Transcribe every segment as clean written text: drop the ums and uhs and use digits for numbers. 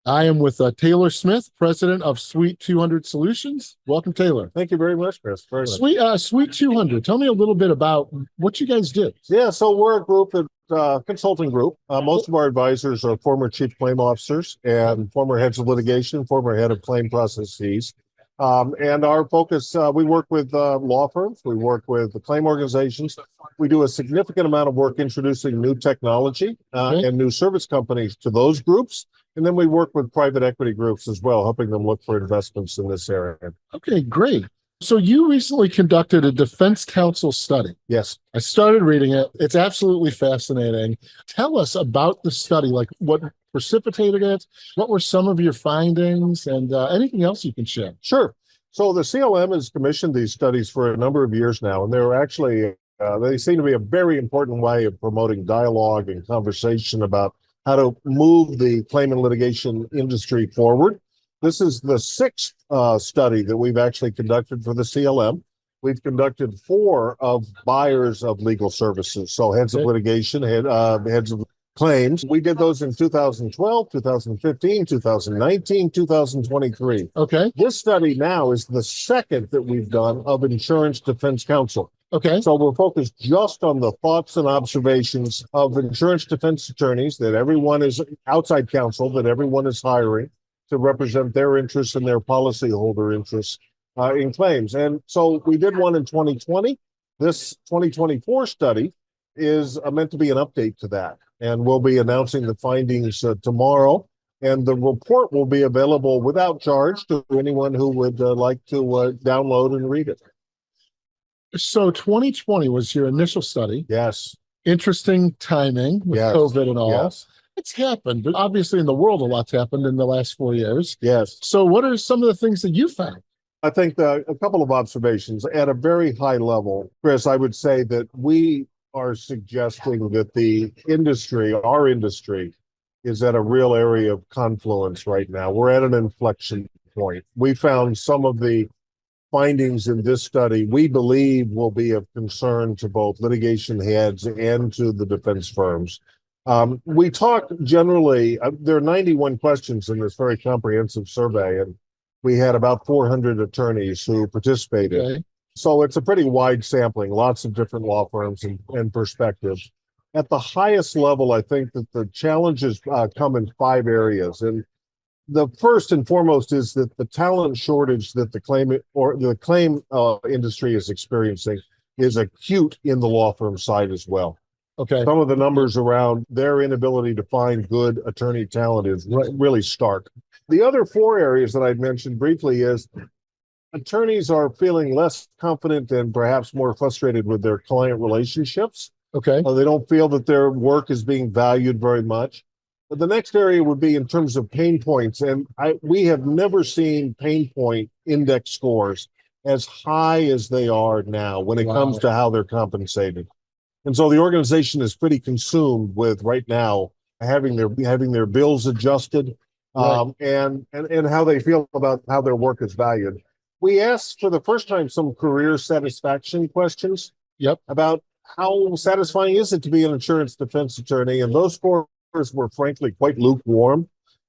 I am with Taylor Smith, president of Suite 200 Solutions. Welcome, Taylor. Thank you very much, Chris. Very much. Suite 200. Tell me a little bit about what you guys do. Yeah, so we're a group that consulting group. Most of our advisors are former chief claim officers and former heads of litigation, former head of claim processes. And our focus, we work with law firms, we work with the claim organizations. We do a significant amount of work introducing new technology Okay. and new service companies to those groups. And then we work with private equity groups as well, helping them look for investments in this area. Okay, great. So you recently conducted a defense counsel study. Yes. I started reading it. It's absolutely fascinating. Tell us about the study, like what precipitated it, what were some of your findings, and anything else you can share. Sure. So the CLM has commissioned these studies for a number of years now, and they're actually they seem to be a very important way of promoting dialogue and conversation about how to move the claim and litigation industry forward. This is the sixth study that we've actually conducted for the CLM. We've conducted four of buyers of legal services, so heads of litigation, heads of claims. We did those in 2012, 2015, 2019, 2023. Okay. This study now is the second that we've done of insurance defense counsel. Okay. So we're focused just on the thoughts and observations of insurance defense attorneys that everyone is outside counsel, that everyone is hiring to represent their interests and their policyholder interests in claims. And so we did one in 2020. This 2024 study is meant to be an update to that. And we'll be announcing the findings tomorrow. And the report will be available without charge to anyone who would like to download and read it. So 2020 was your initial study. Yes. Interesting timing with Yes. COVID and all. Yes. It's happened, but obviously in the world, a lot's happened in the last 4 years. Yes. So what are some of the things that you found? I think a couple of observations at a very high level. Chris, I would say that we are suggesting that the industry, our industry, is at a real area of confluence right now. We're at an inflection point. We found some of the findings in this study we believe will be of concern to both litigation heads and to the defense firms. We talk generally, there are 91 questions in this very comprehensive survey, and we had about 400 attorneys who participated. Okay. So it's a pretty wide sampling, lots of different law firms and perspectives. At the highest level, I think that the challenges come in five areas. And the first and foremost is that the talent shortage that the claim industry is experiencing is acute in the law firm side as well. Okay. Some of the numbers around their inability to find good attorney talent is really stark. The other four areas that I'd mentioned briefly is attorneys are feeling less confident and perhaps more frustrated with their client relationships. Okay. They don't feel that their work is being valued very much. But the next area would be in terms of pain points. And we have never seen pain point index scores as high as they are now when it comes to how they're compensated. And so the organization is pretty consumed with right now having their bills adjusted and how they feel about how their work is valued. We asked for the first time some career satisfaction questions. Yep. About how satisfying is it to be an insurance defense attorney, and those scores were frankly quite lukewarm.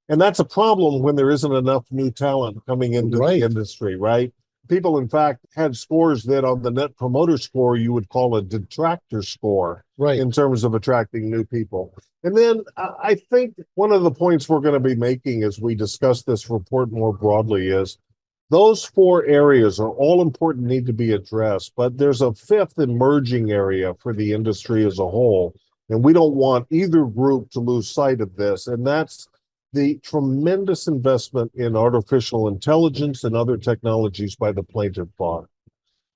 And that's a problem when there isn't enough new talent coming into the industry, right? People, in fact, had scores that on the net promoter score you would call a detractor score in terms of attracting new people. And then I think one of the points we're going to be making as we discuss this report more broadly is those four areas are all important, need to be addressed, but there's a fifth emerging area for the industry as a whole. And we don't want either group to lose sight of this. And that's the tremendous investment in artificial intelligence and other technologies by the plaintiff bar.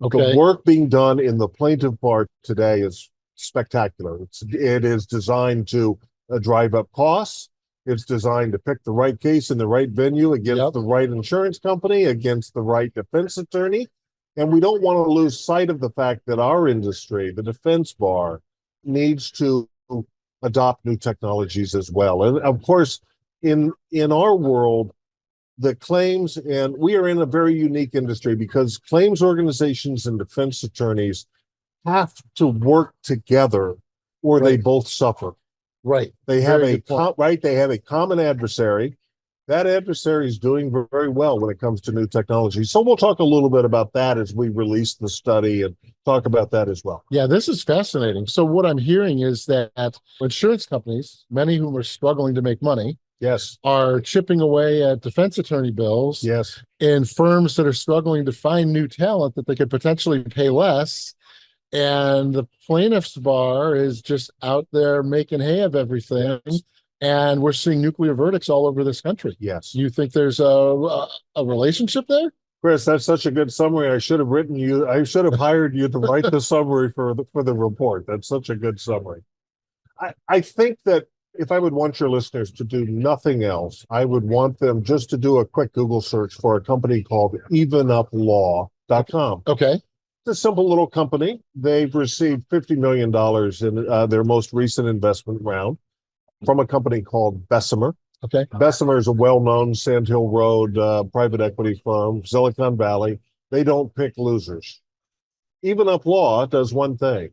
Okay. The work being done in the plaintiff bar today is spectacular. It is designed to drive up costs. It's designed to pick the right case in the right venue against the right insurance company, against the right defense attorney. And we don't want to lose sight of the fact that our industry, the defense bar, needs to adopt new technologies as well. And of course, in our world, the claims, and we are in a very unique industry because claims organizations and defense attorneys have to work together or they both suffer. Right. They have they have a common adversary. That adversary is doing very well when it comes to new technology. So we'll talk a little bit about that as we release the study and talk about that as well. Yeah, this is fascinating. So what I'm hearing is that insurance companies, many of whom are struggling to make money, Yes. are chipping away at defense attorney bills. Yes. In firms that are struggling to find new talent that they could potentially pay less. And the plaintiff's bar is just out there making hay of everything. Yes. And we're seeing nuclear verdicts all over this country. Yes. You think there's a relationship there? Chris, that's such a good summary. I should have hired you to write the summary for the report. That's such a good summary. I think that if I would want your listeners to do nothing else, I would want them just to do a quick Google search for a company called evenuplaw.com. Okay. It's a simple little company. They've received $50 million in their most recent investment round from a company called Bessemer. Okay. Bessemer is a well-known Sand Hill Road private equity firm, Silicon Valley. They don't pick losers. Even Up Law does one thing.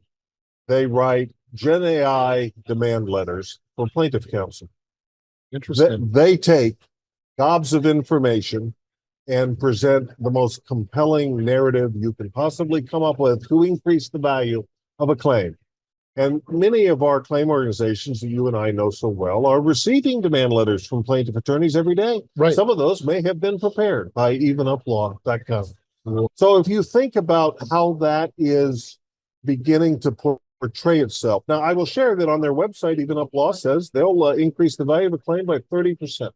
They write Gen AI demand letters for plaintiff counsel. Interesting. They take gobs of information and present the most compelling narrative you can possibly come up with to increase the value of a claim. And many of our claim organizations that you and I know so well are receiving demand letters from plaintiff attorneys every day. Right. Some of those may have been prepared by evenuplaw.com. So if you think about how that is beginning to portray itself. Now, I will share that on their website, Even Up Law says they'll increase the value of a claim by 30%.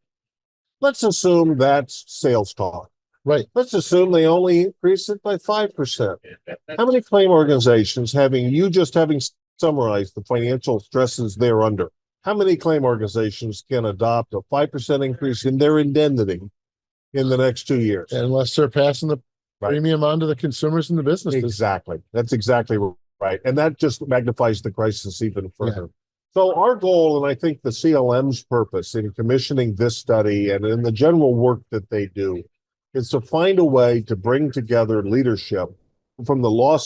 Let's assume that's sales talk. Right. Let's assume they only increase it by 5%. How many claim organizations, having summarized the financial stresses they're under, how many claim organizations can adopt a 5% increase in their indemnity in the next 2 years? Unless they're passing the premium on to the consumers and the businesses. Exactly. That's exactly right. And that just magnifies the crisis even further. Yeah. So our goal, and I think the CLM's purpose in commissioning this study and in the general work that they do, is to find a way to bring together leadership from the law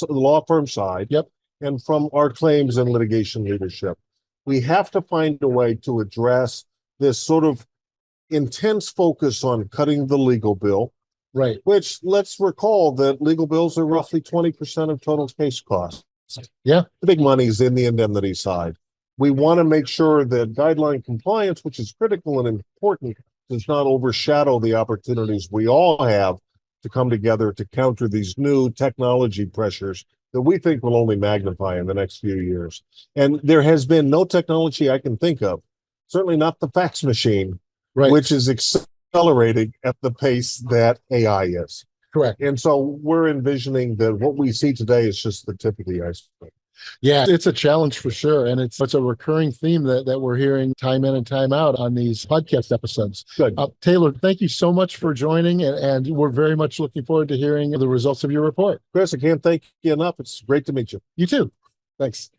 firm side. Yep. And from our claims and litigation leadership. We have to find a way to address this sort of intense focus on cutting the legal bill. Right. Which, let's recall that legal bills are roughly 20% of total case costs. Yeah. The big money is in the indemnity side. We want to make sure that guideline compliance, which is critical and important, does not overshadow the opportunities we all have to come together to counter these new technology pressures that we think will only magnify in the next few years. And there has been no technology I can think of, certainly not the fax machine, which is accelerating at the pace that AI is. Correct. And so we're envisioning that what we see today is just the tip of the iceberg. Yeah, it's a challenge for sure. And it's a recurring theme that we're hearing time in and time out on these podcast episodes. Good. Taylor, thank you so much for joining. And we're very much looking forward to hearing the results of your report. Chris, I can't thank you enough. It's great to meet you. You too. Thanks.